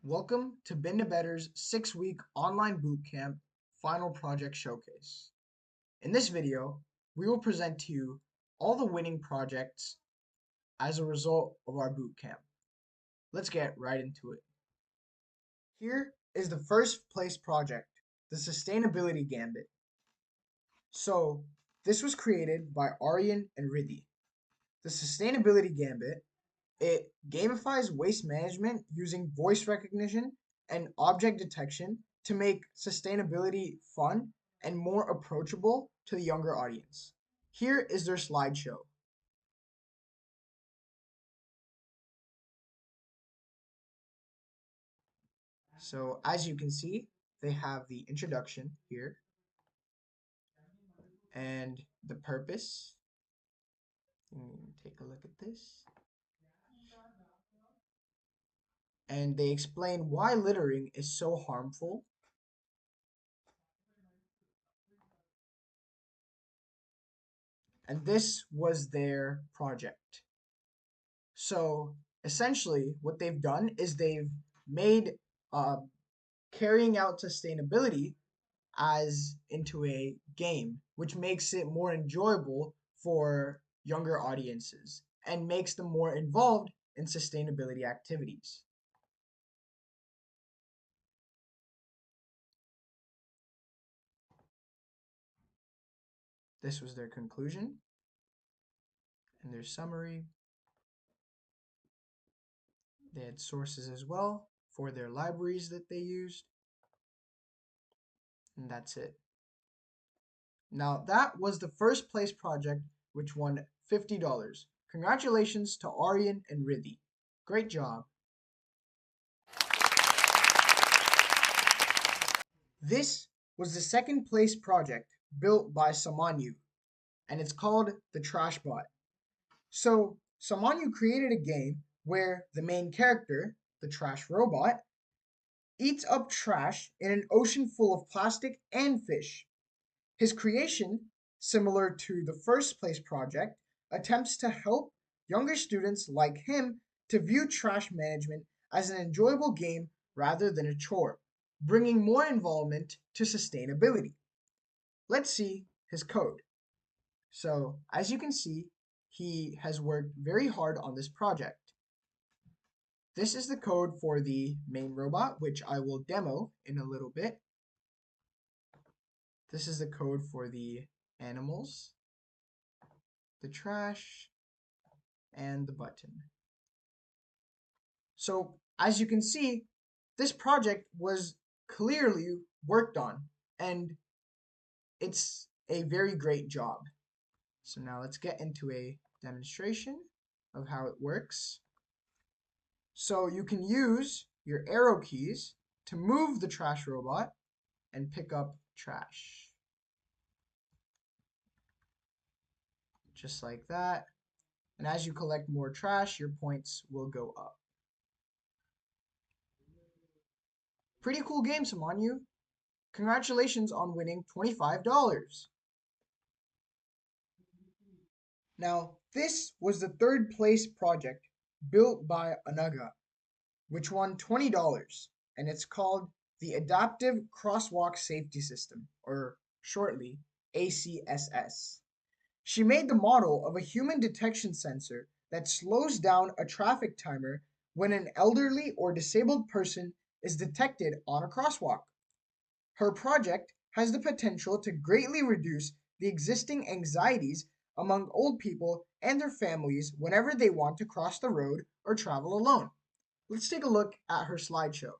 Welcome to Been to Better's 6-week online bootcamp final project showcase. In this video, we will present to you all the winning projects as a result of our bootcamp. Let's get right into it. Here is the first place project, the Sustainability Gambit. So, this was created by Aryan and Riddhi. The Sustainability Gambit, it gamifies waste management using voice recognition and object detection to make sustainability fun and more approachable to the younger audience. Here is their slideshow. So as you can see, they have the introduction here and the purpose. Take a look at this. And they explain why littering is so harmful. And this was their project. So essentially, what they've done is they've made uh, carrying out sustainability as into a game, which makes it more enjoyable for younger audiences and makes them more involved in sustainability activities. This was their conclusion and their summary. They had sources as well for their libraries that they used. And that's it. Now, that was the first place project which won $50. Congratulations to Aryan and Riddhi. Great job. This was the second place project built by Samanyu, and it's called the Trash Bot. So, Samanyu created a game where the main character, the trash robot, eats up trash in an ocean full of plastic and fish. His creation, similar to the first place project, attempts to help younger students like him to view trash management as an enjoyable game rather than a chore, bringing more involvement to sustainability. Let's see his code. So, as you can see, he has worked very hard on this project. This is the code for the main robot, which I will demo in a little bit. This is the code for the animals, the trash, and the button. So as you can see, this project was clearly worked on, and it's a very great job. So now let's get into a demonstration of how it works. So you can use your arrow keys to move the trash robot and pick up trash. Just like that. And as you collect more trash, your points will go up. Pretty cool game, Samanyu. Congratulations on winning $25. Now, this was the third place project built by Anaga, which won $20, and it's called the Adaptive Crosswalk Safety System, or shortly, ACSS. She made the model of a human detection sensor that slows down a traffic timer when an elderly or disabled person is detected on a crosswalk. Her project has the potential to greatly reduce the existing anxieties among old people and their families whenever they want to cross the road or travel alone. Let's take a look at her slideshow.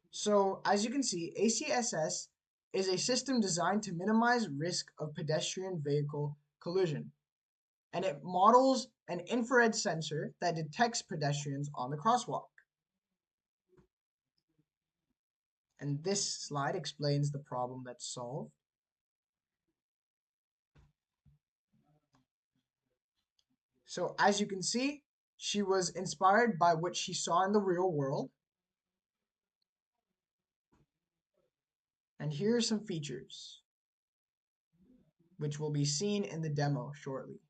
So, as you can see, ACSS is a system designed to minimize risk of pedestrian vehicle collision, and it models an infrared sensor that detects pedestrians on the crosswalk. And this slide explains the problem that's solved. So as you can see, she was inspired by what she saw in the real world. And here are some features, which will be seen in the demo shortly.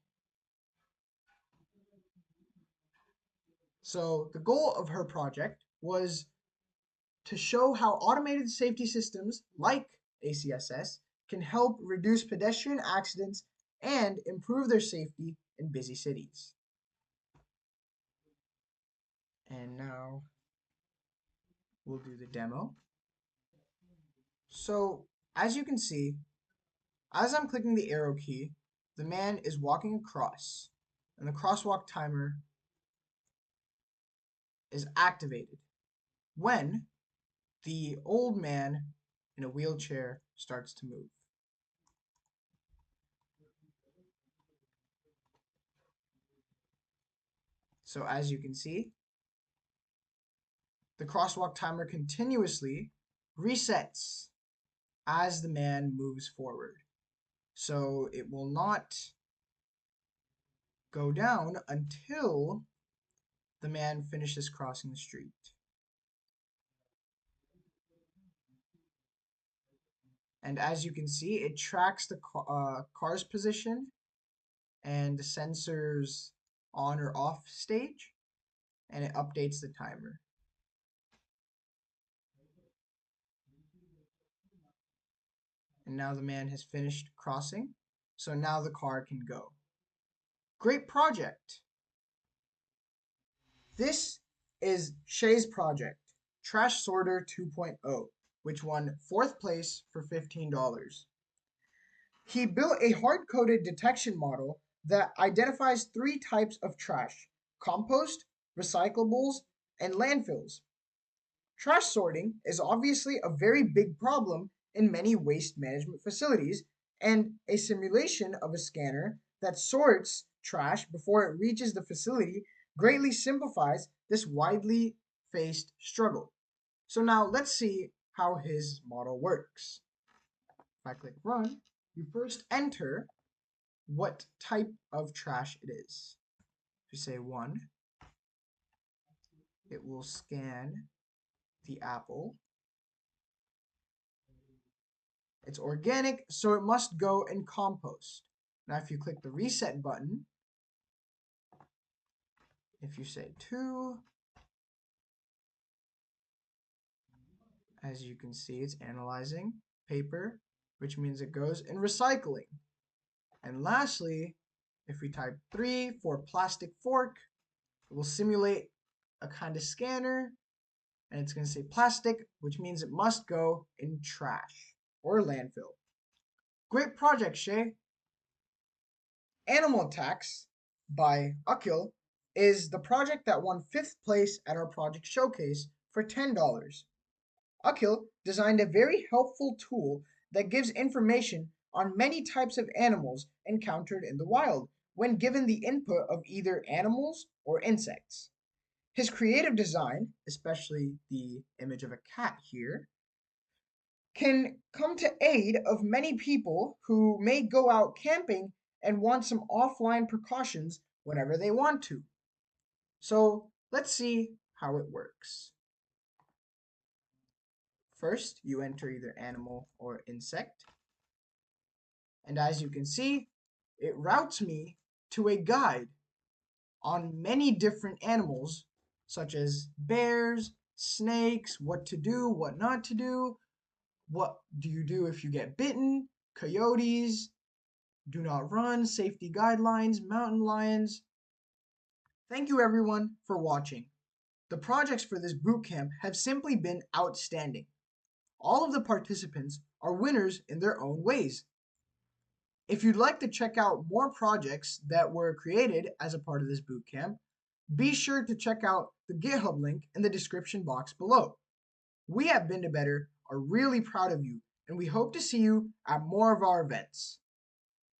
So the goal of her project was to show how automated safety systems like ACSS can help reduce pedestrian accidents and improve their safety in busy cities. And now we'll do the demo. So as you can see, as I'm clicking the arrow key, the man is walking across, and the crosswalk timer is activated when the old man in a wheelchair starts to move. So as you can see, the crosswalk timer continuously resets as the man moves forward. So it will not go down until the man finishes crossing the street. And as you can see, it tracks the car's position and the sensors on or off stage, and it updates the timer. And now the man has finished crossing, so now the car can go. Great project! This is Shay's project, Trash Sorter 2.0, which won 4th place for $15. He built a hard-coded detection model that identifies 3 types of trash: compost, recyclables, and landfills. Trash sorting is obviously a very big problem in many waste management facilities, and a simulation of a scanner that sorts trash before it reaches the facility greatly simplifies this widely faced struggle. So now let's see how his model works. If I click run, you first enter what type of trash it is. If you say 1, it will scan the apple. It's organic, so it must go in compost. Now if you click the reset button, if you say 2, as you can see, it's analyzing paper, which means it goes in recycling. And lastly, if we type 3 for plastic fork, it will simulate a kind of scanner, and it's going to say plastic, which means it must go in trash or landfill. Great project, Shay. Animal Attacks by Akil is the project that won 5th place at our project showcase for $10. Akil designed a very helpful tool that gives information on many types of animals encountered in the wild when given the input of either animals or insects. His creative design, especially the image of a cat here, can come to aid of many people who may go out camping and want some offline precautions whenever they want to. So let's see how it works. First, you enter either animal or insect. And as you can see, it routes me to a guide on many different animals, such as bears, snakes, what to do, what not to do, what do you do if you get bitten, coyotes, do not run, safety guidelines, mountain lions. Thank you everyone for watching. The projects for this bootcamp have simply been outstanding. All of the participants are winners in their own ways. If you'd like to check out more projects that were created as a part of this bootcamp, be sure to check out the GitHub link in the description box below. We at Been to Better are really proud of you, and we hope to see you at more of our events.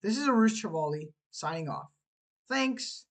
This is Arush Chavali signing off. Thanks.